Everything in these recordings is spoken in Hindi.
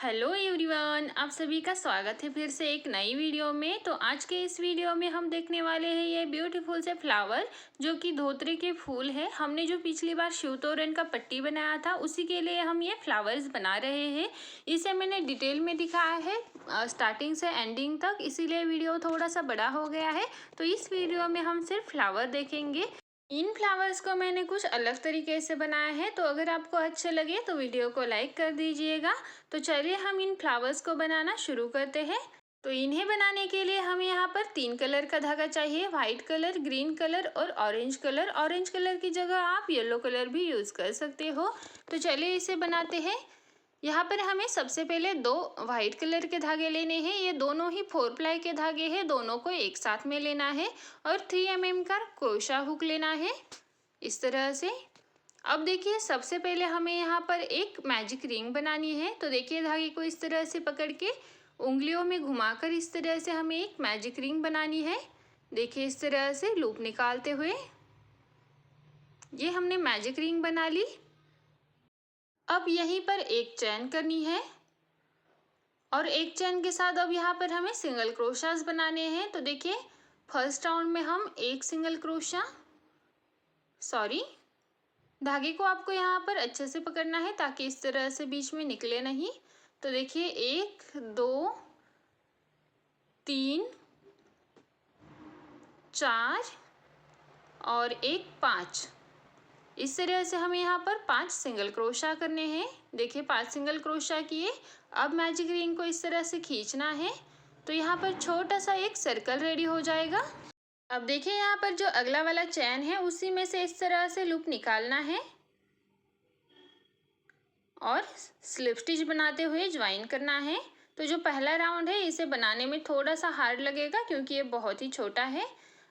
हेलो एवरीवन, आप सभी का स्वागत है फिर से एक नई वीडियो में। तो आज के इस वीडियो में हम देखने वाले हैं ये ब्यूटीफुल से फ्लावर जो कि धोतरे के फूल है। हमने जो पिछली बार शिव तोरण का पट्टी बनाया था उसी के लिए हम ये फ्लावर्स बना रहे हैं। इसे मैंने डिटेल में दिखाया है स्टार्टिंग से एंडिंग तक, इसीलिए वीडियो थोड़ा सा बड़ा हो गया है। तो इस वीडियो में हम सिर्फ फ्लावर देखेंगे। इन फ्लावर्स को मैंने कुछ अलग तरीके से बनाया है, तो अगर आपको अच्छे लगे तो वीडियो को लाइक कर दीजिएगा। तो चलिए हम इन फ्लावर्स को बनाना शुरू करते हैं। तो इन्हें बनाने के लिए हमें यहाँ पर 3 कलर का धागा चाहिए, वाइट कलर, ग्रीन कलर और ऑरेंज कलर। ऑरेंज कलर की जगह आप येलो कलर भी यूज़ कर सकते हो। तो चलिए इसे बनाते हैं। यहाँ पर हमें सबसे पहले 2 वाइट कलर के धागे लेने हैं। ये दोनों ही 4 प्लाई के धागे हैं, दोनों को एक साथ में लेना है और 3 mm का क्रोशा हुक लेना है इस तरह से। अब देखिए सबसे पहले हमें यहाँ पर एक मैजिक रिंग बनानी है। तो देखिए धागे को इस तरह से पकड़ के उंगलियों में घुमाकर इस तरह से हमें एक मैजिक रिंग बनानी है। देखिए इस तरह से लूप निकालते हुए ये हमने मैजिक रिंग बना ली। अब यहीं पर एक चैन करनी है और एक चैन के साथ अब यहाँ पर हमें सिंगल क्रोशास बनाने हैं। तो देखिए फर्स्ट राउंड में हम एक सिंगल क्रोशा, धागे को आपको यहाँ पर अच्छे से पकड़ना है ताकि इस तरह से बीच में निकले नहीं। तो देखिए 1 2 3 4 और एक 5, इस तरह से हमें यहाँ पर 5 सिंगल क्रोशा करने हैं। देखिए 5 सिंगल क्रोशा किए। अब मैजिक रिंग को इस तरह से खींचना है तो यहाँ पर छोटा सा एक सर्कल रेडी हो जाएगा। अब देखिए यहाँ पर जो अगला वाला चैन है उसी में से इस तरह से लूप निकालना है और स्लिप स्टिच बनाते हुए ज्वाइन करना है। तो जो पहला राउंड है इसे बनाने में थोड़ा सा हार्ड लगेगा क्योंकि ये बहुत ही छोटा है।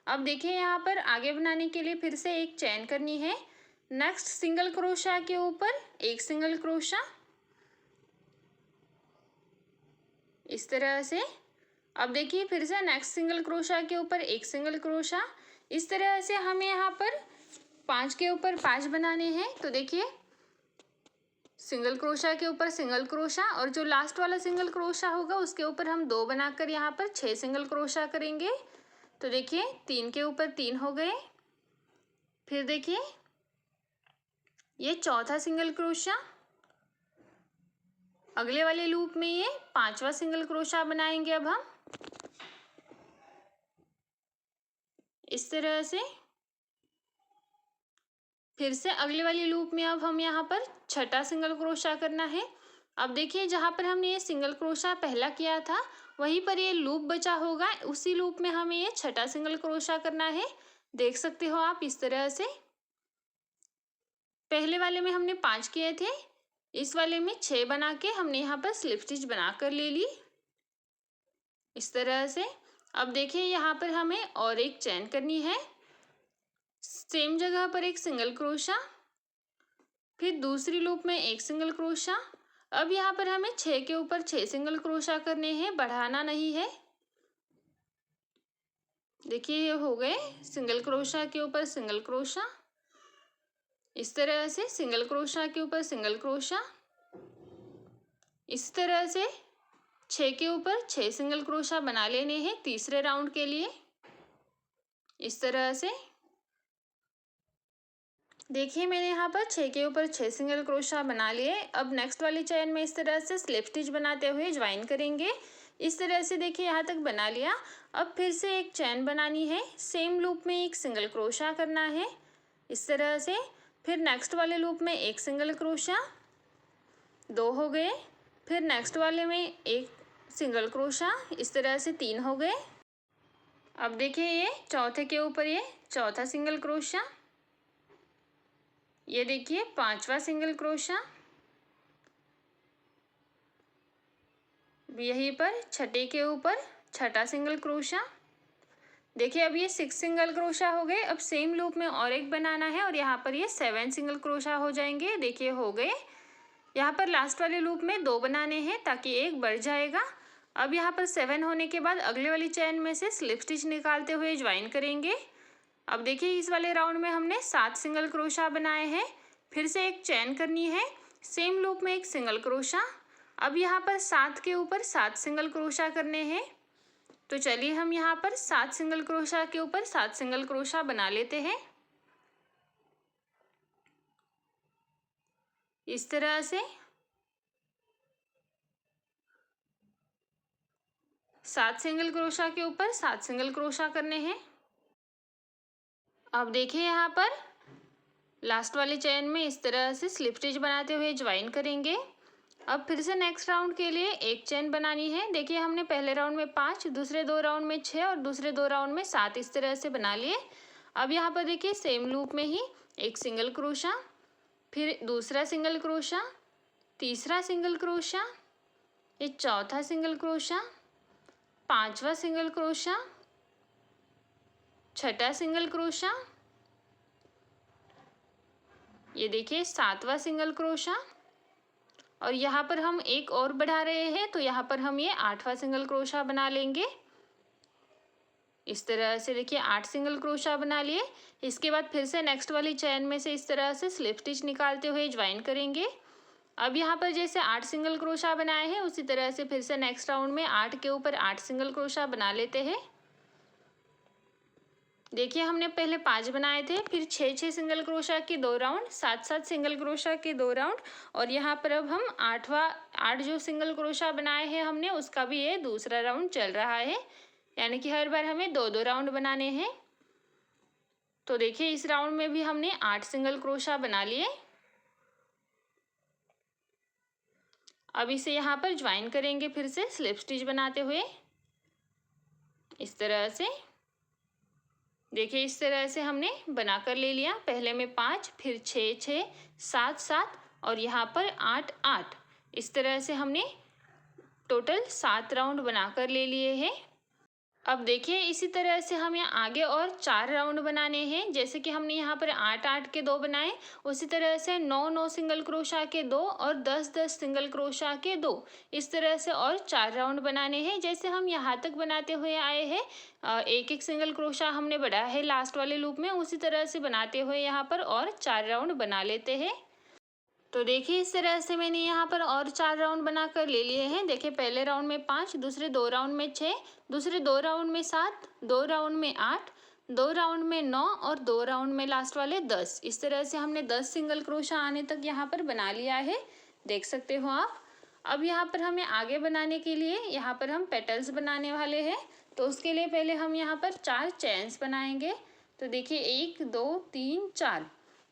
अब देखिए यहाँ पर आगे बनाने के लिए फिर से एक चैन करनी है। नेक्स्ट सिंगल क्रोशा के ऊपर एक सिंगल क्रोशा इस तरह से। अब देखिए फिर से नेक्स्ट सिंगल क्रोशा के ऊपर एक सिंगल क्रोशा। इस तरह से हमें यहाँ पर 5 के ऊपर 5 बनाने हैं। तो देखिए सिंगल क्रोशा के ऊपर सिंगल क्रोशा और जो लास्ट वाला सिंगल क्रोशा होगा उसके ऊपर हम 2 बनाकर यहाँ पर 6 सिंगल क्रोशा करेंगे। तो देखिए 3 के ऊपर 3 हो गए। फिर देखिए ये चौथा सिंगल क्रोशा, अगले वाले लूप में ये 5वां सिंगल क्रोशा बनाएंगे अब हम इस तरह से। फिर से अगले वाली लूप में अब हम यहाँ पर 6ठा सिंगल क्रोशा करना है। अब देखिए जहाँ पर हमने ये सिंगल क्रोशा पहला किया था वहीं पर ये लूप बचा होगा, उसी लूप में हमें ये 6ठा सिंगल क्रोशा करना है। देख सकते हो आप इस तरह से। पहले वाले में हमने 5 किए थे, इस वाले में 6 बना के हमने यहाँ पर स्लिप स्टिच बना कर ले ली इस तरह से। अब देखिए यहाँ पर हमें और एक चैन करनी है, सेम जगह पर एक सिंगल क्रोशा, फिर दूसरी लूप में एक सिंगल क्रोशा। अब यहाँ पर हमें 6 के ऊपर 6 सिंगल क्रोशा करने हैं, बढ़ाना नहीं है। देखिए ये हो गए सिंगल क्रोशा के ऊपर सिंगल क्रोशा इस तरह से, सिंगल क्रोशा के ऊपर सिंगल क्रोशा इस तरह से 6 के ऊपर 6 सिंगल क्रोशा बना लेने हैं तीसरे राउंड के लिए इस तरह से। देखिए मैंने यहाँ पर 6 के ऊपर 6 सिंगल क्रोशा बना लिए। अब नेक्स्ट वाली चैन में इस तरह से स्लिप स्टिच बनाते हुए ज्वाइन करेंगे इस तरह से। देखिए यहाँ तक बना लिया। अब फिर से एक चैन बनानी है, सेम लूप में एक सिंगल क्रोशा करना है इस तरह से। फिर नेक्स्ट वाले लूप में एक सिंगल क्रोशा, 2 हो गए। फिर नेक्स्ट वाले में एक सिंगल क्रोशा इस तरह से 3 हो गए। अब देखिए ये चौथे के ऊपर ये चौथा सिंगल क्रोशा, ये देखिए 5वां सिंगल क्रोशा, यहीं पर 6ठे के ऊपर 6ठा सिंगल क्रोशा। देखिए अब ये 6 सिंगल क्रोशा हो गए। अब सेम लूप में और एक बनाना है और यहाँ पर ये 7 सिंगल क्रोशा हो जाएंगे। देखिए हो गए। यहाँ पर लास्ट वाले लूप में 2 बनाने हैं ताकि एक बढ़ जाएगा। अब यहाँ पर 7 होने के बाद अगले वाली चैन में से स्लिप स्टिच निकालते हुए ज्वाइन करेंगे। अब देखिए इस वाले राउंड में हमने 7 सिंगल क्रोशा बनाए हैं। फिर से एक चैन करनी है, सेम लूप में एक सिंगल क्रोशा। अब यहाँ पर 7 के ऊपर 7 सिंगल क्रोशा करने हैं। तो चलिए हम यहाँ पर 7 सिंगल क्रोशा के ऊपर 7 सिंगल क्रोशा बना लेते हैं इस तरह से। 7 सिंगल क्रोशा के ऊपर 7 सिंगल क्रोशा करने हैं। अब देखिए यहाँ पर लास्ट वाले चेन में इस तरह से स्लिप स्टिच बनाते हुए ज्वाइन करेंगे। अब फिर से नेक्स्ट राउंड के लिए एक चेन बनानी है। देखिए हमने पहले राउंड में 5, दूसरे 2 राउंड में 6 और दूसरे 2 राउंड में 7 इस तरह से बना लिए। अब यहाँ पर देखिए सेम लूप में ही एक सिंगल क्रोशा, फिर दूसरा सिंगल क्रोशा, तीसरा सिंगल क्रोशा, ये चौथा सिंगल क्रोशा, पांचवा सिंगल क्रोशा, छठा सिंगल क्रोशा, ये देखिए सातवां सिंगल क्रोशा, और यहाँ पर हम एक और बढ़ा रहे हैं तो यहाँ पर हम ये 8वां सिंगल क्रोशा बना लेंगे। इस तरह से देखिए 8 सिंगल क्रोशा बना लिए। इसके बाद फिर से नेक्स्ट वाली चेन में से इस तरह से स्लिप स्टिच निकालते हुए ज्वाइन करेंगे। अब यहाँ पर जैसे 8 सिंगल क्रोशा बनाए हैं उसी तरह से फिर से नेक्स्ट राउंड में 8 के ऊपर 8 सिंगल क्रोशा बना लेते हैं। देखिए हमने पहले 5 बनाए थे, फिर 6 सिंगल क्रोशा के 2 राउंड, 7 सिंगल क्रोशा के 2 राउंड, और यहाँ पर अब हम 8 जो सिंगल क्रोशा बनाए हैं हमने उसका भी ये दूसरा राउंड चल रहा है, यानी कि हर बार हमें 2 राउंड बनाने हैं। तो देखिए इस राउंड में भी हमने 8 सिंगल क्रोशा बना लिए। अब इसे यहाँ पर ज्वाइन करेंगे फिर से स्लिप स्टिच बनाते हुए इस तरह से। देखिए इस तरह से हमने बनाकर ले लिया। पहले में 5, फिर 6, 7 और यहाँ पर 8। इस तरह से हमने टोटल 7 राउंड बनाकर ले लिए हैं। अब देखिए इसी तरह से हमें आगे और 4 राउंड बनाने हैं। जैसे कि हमने यहाँ पर 8 के 2 बनाए, उसी तरह से 9 सिंगल क्रोशा के 2 और 10 सिंगल क्रोशा के 2 इस तरह से और 4 राउंड बनाने हैं। जैसे हम यहाँ तक बनाते हुए आए हैं, एक सिंगल क्रोशा हमने बढ़ाया है लास्ट वाले लूप में, उसी तरह से बनाते हुए यहाँ पर और 4 राउंड बना लेते हैं। तो देखिए इस तरह से मैंने यहाँ पर और 4 राउंड बनाकर ले लिए हैं। देखिए पहले राउंड में 5, दूसरे 2 राउंड में 6, दूसरे 2 राउंड में 7, 2 राउंड में 8, 2 राउंड में 9 और 2 राउंड में लास्ट वाले 10। इस तरह से हमने 10 सिंगल क्रोशा आने तक यहाँ पर बना लिया है, देख सकते हो आप। अब यहाँ पर हमें आगे बनाने के लिए यहाँ पर हम पेटल्स बनाने वाले हैं, तो उसके लिए पहले हम यहाँ पर 4 चेन्स बनाएंगे। तो देखिए 1 2 3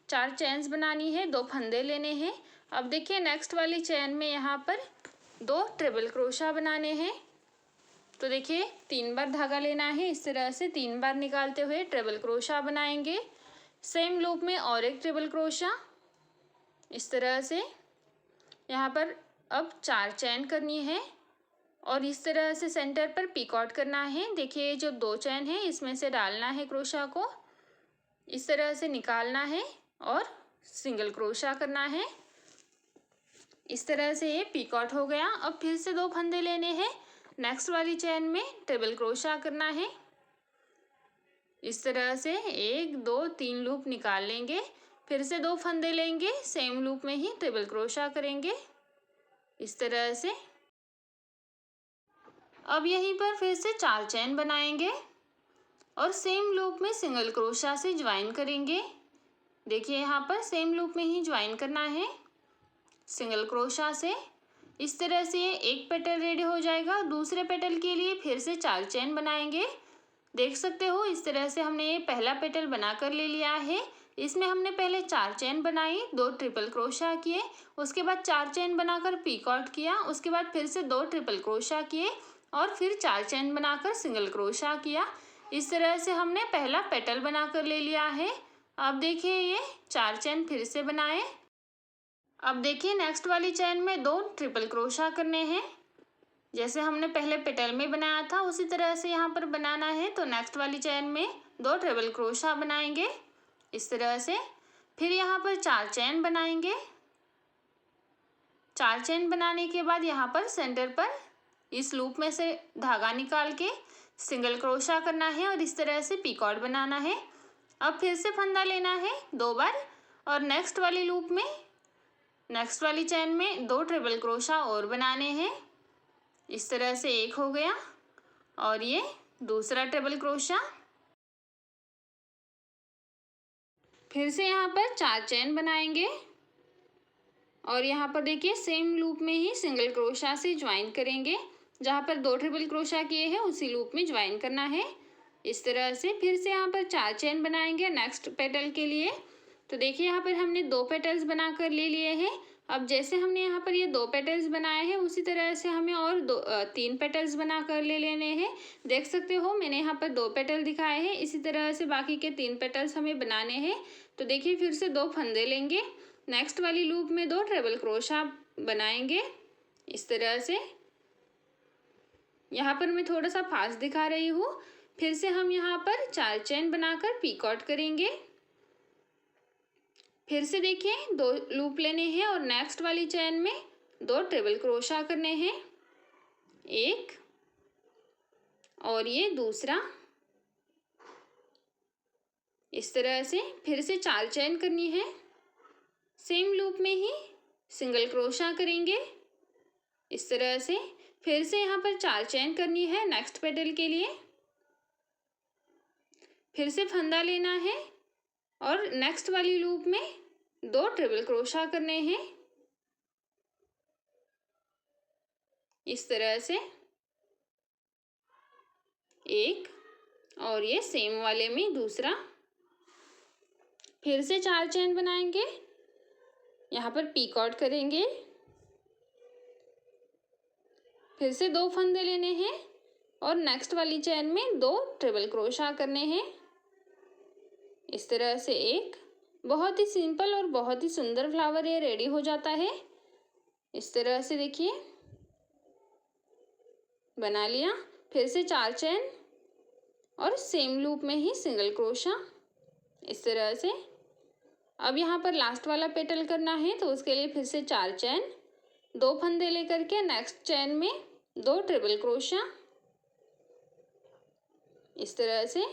4 चेन्स बनानी है, 2 फंदे लेने हैं। अब देखिए नेक्स्ट वाली चेन में यहाँ पर 2 ट्रिपल क्रोशा बनाने हैं। तो देखिए 3 बार धागा लेना है, इस तरह से 3 बार निकालते हुए ट्रिपल क्रोशा बनाएंगे। सेम लूप में और एक ट्रिपल क्रोशा इस तरह से। यहाँ पर अब 4 चेन करनी है और इस तरह से सेंटर पर पिकॉट करना है। देखिए जो 2 चेन है इसमें से डालना है क्रोशा को, इस तरह से निकालना है और सिंगल क्रोशा करना है। इस तरह से ये पिकॉट हो गया। अब फिर से 2 फंदे लेने हैं, नेक्स्ट वाली चेन में ट्रिपल क्रोशा करना है। इस तरह से 1 2 3 लूप निकाल लेंगे, फिर से 2 फंदे लेंगे, सेम लूप में ही ट्रिपल क्रोशा करेंगे इस तरह से। अब यहीं पर फिर से 4 चेन बनाएंगे और सेम लूप में सिंगल क्रोशा से ज्वाइन करेंगे। देखिए यहाँ पर सेम लूप में ही ज्वाइन करना है सिंगल क्रोशा से। इस तरह से एक पेटल रेडी हो जाएगा। दूसरे पेटल के लिए फिर से 4 चेन बनाएंगे। देख सकते हो इस तरह से हमने ये पहला पेटल बनाकर ले लिया है। इसमें हमने पहले 4 चेन बनाई, 2 ट्रिपल क्रोशा किए, उसके बाद 4 चेन बनाकर पिकॉट किया, उसके बाद फिर से 2 ट्रिपल क्रोशा किए और फिर 4 चेन बनाकर सिंगल क्रोशा किया। इस तरह से हमने पहला पेटल बनाकर ले लिया है। अब देखिए ये 4 चेन फिर से बनाए। अब देखिए नेक्स्ट वाली चेन में 2 ट्रिपल क्रोशा करने हैं। जैसे हमने पहले पेटल में बनाया था उसी तरह से यहाँ पर बनाना है। तो नेक्स्ट वाली चेन में 2 ट्रिपल क्रोशा बनाएंगे इस तरह से। फिर यहाँ पर 4 चेन बनाएंगे। 4 चेन बनाने के बाद यहाँ पर सेंटर पर इस लूप में से धागा निकाल के सिंगल क्रोशा करना है और इस तरह से पिकॉट बनाना है। अब फिर से फंदा लेना है 2 बार और नेक्स्ट वाली लूप में नेक्स्ट वाली चेन में 2 ट्रिपल क्रोशा और बनाने हैं। इस तरह से एक हो गया और ये दूसरा ट्रिपल क्रोशा। फिर से यहाँ पर 4 चेन बनाएंगे और यहाँ पर देखिए सेम लूप में ही सिंगल क्रोशा से ज्वाइन करेंगे। जहाँ पर 2 ट्रिपल क्रोशा किए हैं उसी लूप में ज्वाइन करना है। इस तरह से फिर से यहाँ पर 4 चेन बनाएंगे नेक्स्ट पेटल के लिए। तो देखिए यहाँ पर हमने 2 पेटल्स बना कर ले लिए हैं। अब जैसे हमने यहाँ पर ये 2 पेटल्स बनाए हैं उसी तरह से हमें और 3 पेटल्स बना कर ले लेने हैं। देख सकते हो मैंने यहाँ पर 2 पेटल दिखाए हैं, इसी तरह से बाकी के 3 पेटल्स हमें बनाने हैं। तो देखिए फिर से 2 फंदे लेंगे, नेक्स्ट वाली लूप में 2 ट्रिपल क्रोशा बनाएंगे इस तरह से। यहाँ पर मैं थोड़ा सा फास्ट दिखा रही हूँ। फिर से हम यहाँ पर 4 चेन बनाकर पीकॉट करेंगे। फिर से देखिए 2 लूप लेने हैं और नेक्स्ट वाली चेन में 2 ट्रिपल क्रोशा करने हैं, एक और ये दूसरा। इस तरह से फिर से 4 चेन करनी है, सेम लूप में ही सिंगल क्रोशा करेंगे इस तरह से। फिर से यहाँ पर 4 चेन करनी है नेक्स्ट पेटल के लिए। फिर से फंदा लेना है और नेक्स्ट वाली लूप में 2 ट्रिपल क्रोशा करने हैं इस तरह से, एक और ये सेम वाले में दूसरा। फिर से 4 चेन बनाएंगे, यहाँ पर पीकॉट करेंगे। फिर से 2 फंदे लेने हैं और नेक्स्ट वाली चेन में 2 ट्रिपल क्रोशा करने हैं इस तरह से एक। बहुत ही सिंपल और बहुत ही सुंदर फ्लावर ये रेडी हो जाता है। इस तरह से देखिए बना लिया। फिर से 4 चेन और सेम लूप में ही सिंगल क्रोशा इस तरह से। अब यहाँ पर लास्ट वाला पेटल करना है तो उसके लिए फिर से 4 चेन, 2 फंदे लेकर के नेक्स्ट चेन में 2 ट्रिपल क्रोशा इस तरह से।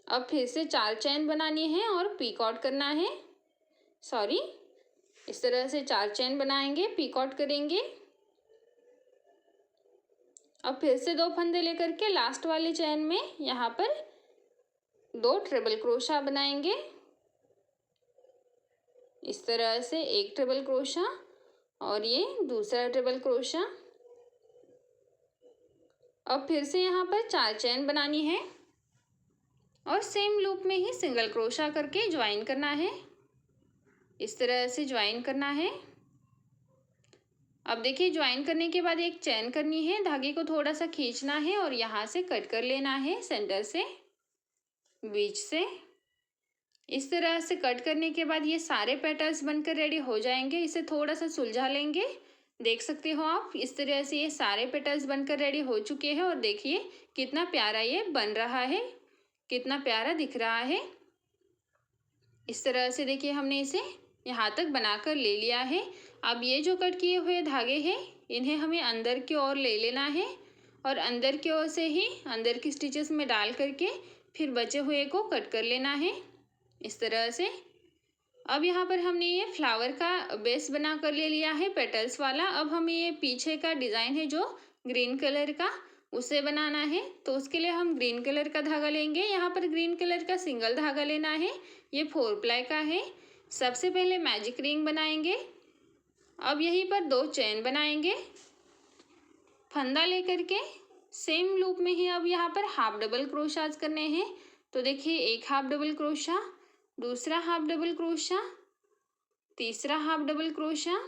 अब फिर से 4 चेन बनानी है और पीकॉट करना है, सॉरी इस तरह से 4 चेन बनाएंगे, पीकॉट करेंगे। अब फिर से 2 फंदे लेकर के लास्ट वाले चेन में यहाँ पर 2 ट्रिपल क्रोशा बनाएंगे इस तरह से, एक ट्रिपल क्रोशा और ये दूसरा ट्रिपल क्रोशा। अब फिर से यहाँ पर 4 चेन बनानी है और सेम लूप में ही सिंगल क्रोशा करके ज्वाइन करना है, इस तरह से ज्वाइन करना है। अब देखिए ज्वाइन करने के बाद एक चेन करनी है, धागे को थोड़ा सा खींचना है और यहाँ से कट कर लेना है सेंटर से, बीच से। इस तरह से कट करने के बाद ये सारे पेटल्स बनकर रेडी हो जाएंगे। इसे थोड़ा सा सुलझा लेंगे, देख सकते हो आप इस तरह से ये सारे पेटल्स बनकर रेडी हो चुके हैं। और देखिए कितना प्यारा ये बन रहा है, कितना प्यारा दिख रहा है। इस तरह से देखिए हमने इसे यहाँ तक बनाकर ले लिया है। अब ये जो कट किए हुए धागे हैं इन्हें हमें अंदर की ओर ले लेना है और अंदर की ओर से ही अंदर की स्टिचेस में डाल करके फिर बचे हुए को कट कर लेना है इस तरह से। अब यहाँ पर हमने ये फ्लावर का बेस बना कर ले लिया है पेटल्स वाला। अब हमें ये पीछे का डिज़ाइन है जो ग्रीन कलर का, उसे बनाना है। तो उसके लिए हम ग्रीन कलर का धागा लेंगे। यहाँ पर ग्रीन कलर का सिंगल धागा लेना है, ये 4 प्लाई का है। सबसे पहले मैजिक रिंग बनाएंगे। अब यहीं पर 2 चेन बनाएंगे, फंदा लेकर के सेम लूप में ही अब यहाँ पर हाफ डबल क्रोशाज करने हैं। तो देखिए एक हाफ डबल क्रोशा, दूसरा हाफ डबल क्रोशा, तीसरा हाफ डबल क्रोशा,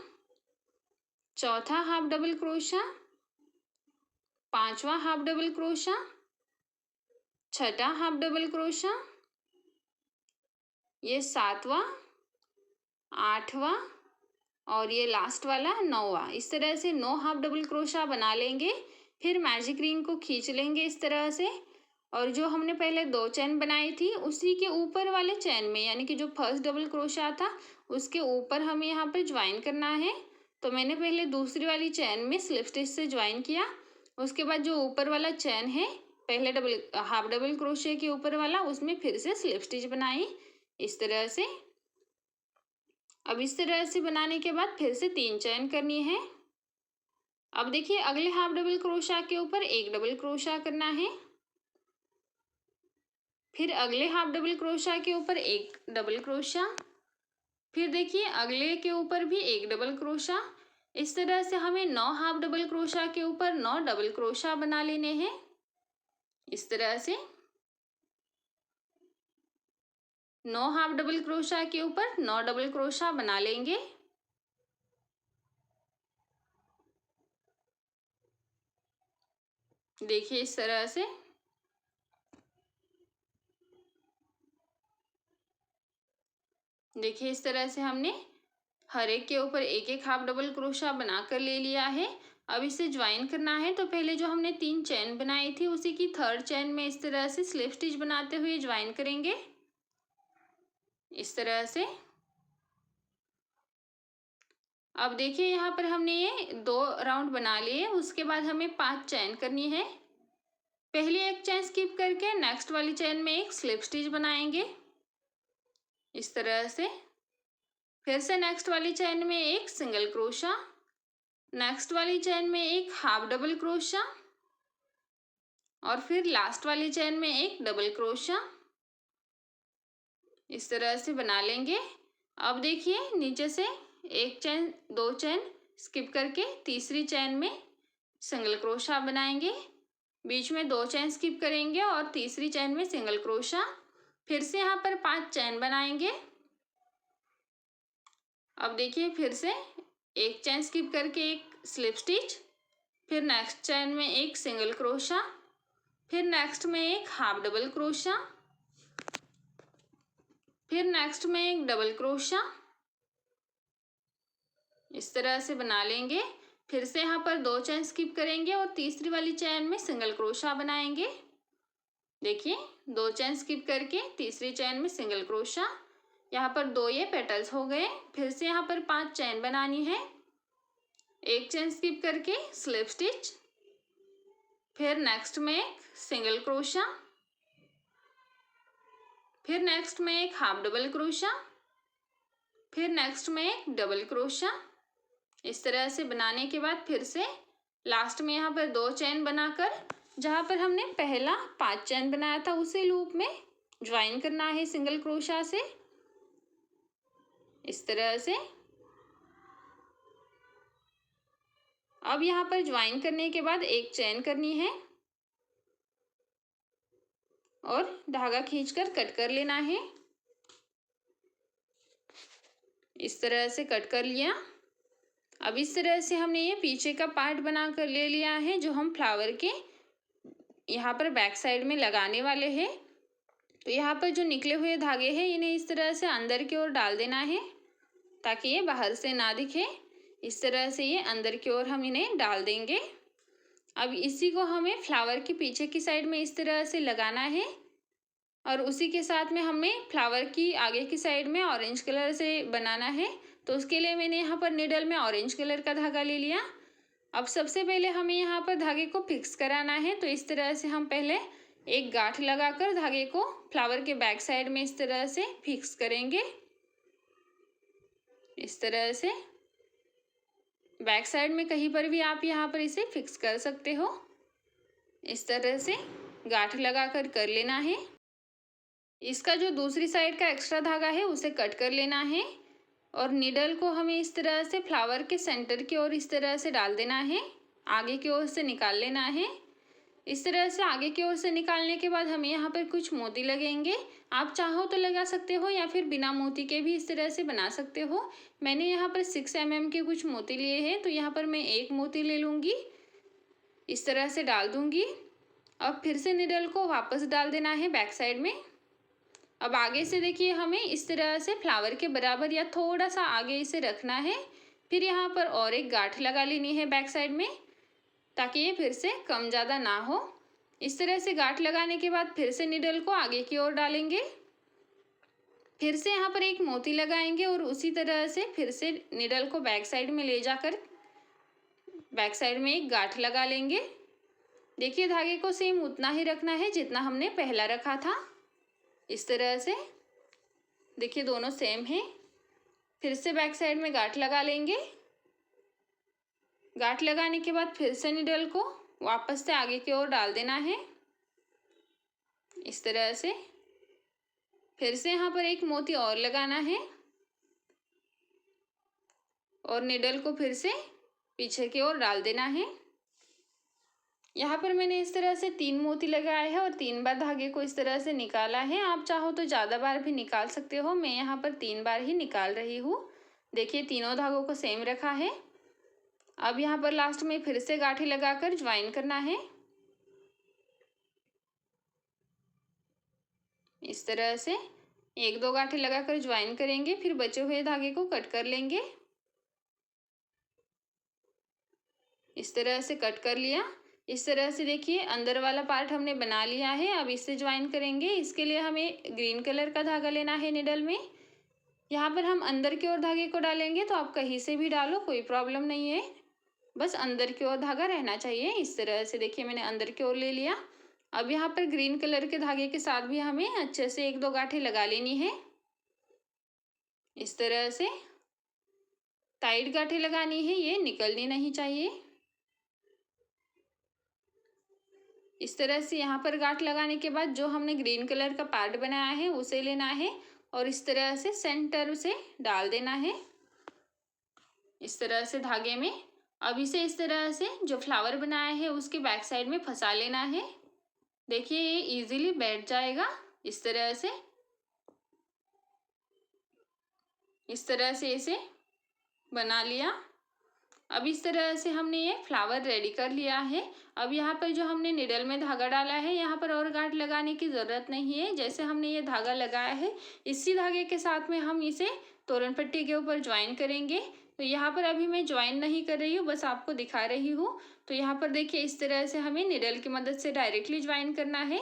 चौथा हाफ डबल क्रोशा, पांचवा हाफ डबल क्रोशा, छठा हाफ डबल क्रोशा, ये 7वां, 8वां और ये लास्ट वाला 9वां। इस तरह से 9 हाफ डबल क्रोशा बना लेंगे। फिर मैजिक रिंग को खींच लेंगे इस तरह से और जो हमने पहले 2 चेन बनाई थी उसी के ऊपर वाले चेन में, यानी कि जो फर्स्ट डबल क्रोशा था उसके ऊपर हमें यहाँ पर ज्वाइन करना है। तो मैंने पहले दूसरी वाली चेन में स्लिप स्टिच से ज्वाइन किया, उसके बाद जो ऊपर वाला चेन है पहले हाफ डबल क्रोशे के ऊपर वाला उसमें फिर से स्लिप स्टिच बनाई इस तरह से। अब इस तरह से बनाने के बाद फिर से 3 चेन करनी है। अब देखिए अगले हाफ डबल क्रोशा के ऊपर एक डबल क्रोशा करना है, फिर अगले हाफ डबल क्रोशा के ऊपर एक डबल क्रोशा, फिर देखिए अगले के ऊपर भी एक डबल क्रोशा। इस तरह से हमें 9 हाफ डबल क्रोशा के ऊपर 9 डबल क्रोशा बना लेने हैं। इस तरह से 9 हाफ डबल क्रोशा के ऊपर 9 डबल क्रोशा बना लेंगे। देखिए इस तरह से देखिए इस तरह से हमने हर एक के ऊपर एक एक हाफ डबल क्रोशा बनाकर ले लिया है। अब इसे ज्वाइन करना है, तो पहले जो हमने 3 चेन बनाई थी उसी की थर्ड चेन में इस तरह से स्लिप स्टिच बनाते हुए ज्वाइन करेंगे। इस तरह से अब देखिए यहाँ पर हमने ये 2 राउंड बना लिए, उसके बाद हमें 5 चेन करनी है। पहली एक चेन स्किप करके नेक्स्ट वाली चेन में एक स्लिप स्टिच बनाएंगे इस तरह से। फिर से नेक्स्ट वाली चेन में एक सिंगल क्रोशा, नेक्स्ट वाली चेन में एक हाफ डबल क्रोशा और फिर लास्ट वाली चेन में एक डबल क्रोशा। इस तरह से बना लेंगे। अब देखिए नीचे से एक चेन 2 चेन स्किप करके तीसरी चेन में सिंगल क्रोशा बनाएंगे, बीच में 2 चेन स्किप करेंगे और तीसरी चेन में सिंगल क्रोशा। फिर से यहाँ पर 5 चेन बनाएंगे। अब देखिए फिर से एक चेन स्किप करके एक स्लिप स्टिच, फिर नेक्स्ट चेन में एक सिंगल क्रोशा, फिर नेक्स्ट में एक हाफ डबल क्रोशा, फिर नेक्स्ट में एक डबल क्रोशा। इस तरह से बना लेंगे। फिर से यहाँ पर 2 चेन स्किप करेंगे और तीसरी वाली चेन में सिंगल क्रोशा बनाएंगे। देखिए 2 चेन स्किप करके तीसरी चेन में सिंगल क्रोशा। यहाँ पर 2 ये पेटल्स हो गए। फिर से यहाँ पर 5 चेन बनानी है। एक चेन स्किप करके स्लिप स्टिच, फिर नेक्स्ट में एक सिंगल क्रोशा, फिर नेक्स्ट में एक हाफ डबल क्रोशा, फिर नेक्स्ट में एक डबल क्रोशा। इस तरह से बनाने के बाद फिर से लास्ट में यहाँ पर 2 चेन बनाकर जहाँ पर हमने पहला 5 चेन बनाया था उसी लूप में ज्वाइन करना है सिंगल क्रोशा से। इस तरह से अब यहाँ पर ज्वाइन करने के बाद एक चेन करनी है और धागा खींचकर कट कर लेना है। इस तरह से कट कर लिया। अब इस तरह से हमने ये पीछे का पार्ट बना कर ले लिया है जो हम फ्लावर के यहाँ पर बैक साइड में लगाने वाले हैं। तो यहाँ पर जो निकले हुए धागे हैं इन्हें इस तरह से अंदर की ओर डाल देना है ताकि ये बाहर से ना दिखे। इस तरह से ये अंदर की ओर हम इन्हें डाल देंगे। अब इसी को हमें फ्लावर के पीछे की साइड में इस तरह से लगाना है और उसी के साथ में हमें फ्लावर की आगे की साइड में ऑरेंज कलर से बनाना है। तो उसके लिए मैंने यहाँ पर निडल में ऑरेंज कलर का धागा ले लिया। अब सबसे पहले हमें यहाँ पर धागे को फिक्स कराना है। तो इस तरह से हम पहले एक गांठ लगाकर धागे को फ्लावर के बैक साइड में इस तरह से फिक्स करेंगे। इस तरह से बैक साइड में कहीं पर भी आप यहाँ पर इसे फिक्स कर सकते हो। इस तरह से गांठ लगाकर कर लेना है। इसका जो दूसरी साइड का एक्स्ट्रा धागा है उसे कट कर लेना है और निडल को हमें इस तरह से फ्लावर के सेंटर की ओर इस तरह से डाल देना है, आगे की ओर से निकाल लेना है। इस तरह से आगे की ओर से निकालने के बाद हमें यहाँ पर कुछ मोती लगेंगे। आप चाहो तो लगा सकते हो या फिर बिना मोती के भी इस तरह से बना सकते हो। मैंने यहाँ पर 6 mm के कुछ मोती लिए हैं तो यहाँ पर मैं एक मोती ले लूँगी, इस तरह से डाल दूँगी। अब फिर से निडल को वापस डाल देना है बैक साइड में। अब आगे से देखिए हमें इस तरह से फ्लावर के बराबर या थोड़ा सा आगे इसे रखना है। फिर यहाँ पर और एक गांठ लगा लेनी है बैक साइड में ताकि ये फिर से कम ज़्यादा ना हो। इस तरह से गांठ लगाने के बाद फिर से निडल को आगे की ओर डालेंगे, फिर से यहाँ पर एक मोती लगाएंगे और उसी तरह से फिर से निडल को बैक साइड में ले जाकर बैक साइड में एक गांठ लगा लेंगे। देखिए धागे को सेम उतना ही रखना है जितना हमने पहला रखा था। इस तरह से देखिए दोनों सेम है। फिर से बैक साइड में गांठ लगा लेंगे। गांठ लगाने के बाद फिर से निडल को वापस से आगे की ओर डाल देना है, इस तरह से। फिर से यहाँ पर एक मोती और लगाना है और निडल को फिर से पीछे की ओर डाल देना है। यहाँ पर मैंने इस तरह से 3 मोती लगाए हैं और 3 बार धागे को इस तरह से निकाला है। आप चाहो तो ज़्यादा बार भी निकाल सकते हो, मैं यहाँ पर 3 बार ही निकाल रही हूँ। देखिए तीनों धागों को सेम रखा है। अब यहाँ पर लास्ट में फिर से गांठें लगाकर ज्वाइन करना है, इस तरह से 1-2 गांठें लगाकर ज्वाइन करेंगे। फिर बचे हुए धागे को कट कर लेंगे, इस तरह से कट कर लिया। इस तरह से देखिए अंदर वाला पार्ट हमने बना लिया है। अब इससे ज्वाइन करेंगे। इसके लिए हमें ग्रीन कलर का धागा लेना है निडल में। यहाँ पर हम अंदर की ओर धागे को डालेंगे, तो आप कहीं से भी डालो, कोई प्रॉब्लम नहीं है, बस अंदर की ओर धागा रहना चाहिए। इस तरह से देखिए मैंने अंदर की ओर ले लिया। अब यहाँ पर ग्रीन कलर के धागे के साथ भी हमें अच्छे से 1-2 गांठें लगा लेनी है, इस तरह से टाइट गांठें लगानी है, ये निकलनी नहीं चाहिए। इस तरह से यहाँ पर गांठ लगाने के बाद जो हमने ग्रीन कलर का पार्ट बनाया है उसे लेना है और इस तरह से सेंटर से डाल देना है, इस तरह से धागे में। अब इसे इस तरह से जो फ्लावर बनाया है उसके बैक साइड में फंसा लेना है। देखिए ये इजीली बैठ जाएगा, इस तरह से। इस तरह से इसे बना लिया। अब इस तरह से हमने ये फ्लावर रेडी कर लिया है। अब यहाँ पर जो हमने निडल में धागा डाला है, यहाँ पर और गांठ लगाने की ज़रूरत नहीं है। जैसे हमने ये धागा लगाया है, इसी धागे के साथ में हम इसे तोरण पट्टी के ऊपर ज्वाइन करेंगे। तो यहाँ पर अभी मैं ज्वाइन नहीं कर रही हूँ, बस आपको दिखा रही हूँ। तो यहाँ पर देखिए इस तरह से हमें निडल की मदद से डायरेक्टली ज्वाइन करना है,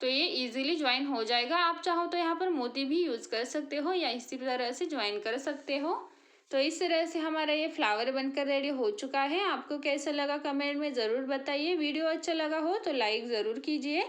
तो ये इजीली ज्वाइन हो जाएगा। आप चाहो तो यहाँ पर मोती भी यूज़ कर सकते हो या इसी तरह से ज्वाइन कर सकते हो। तो इस तरह से हमारा ये फ्लावर बनकर रेडी हो चुका है। आपको कैसा लगा कमेंट में ज़रूर बताइए। वीडियो अच्छा लगा हो तो लाइक ज़रूर कीजिए।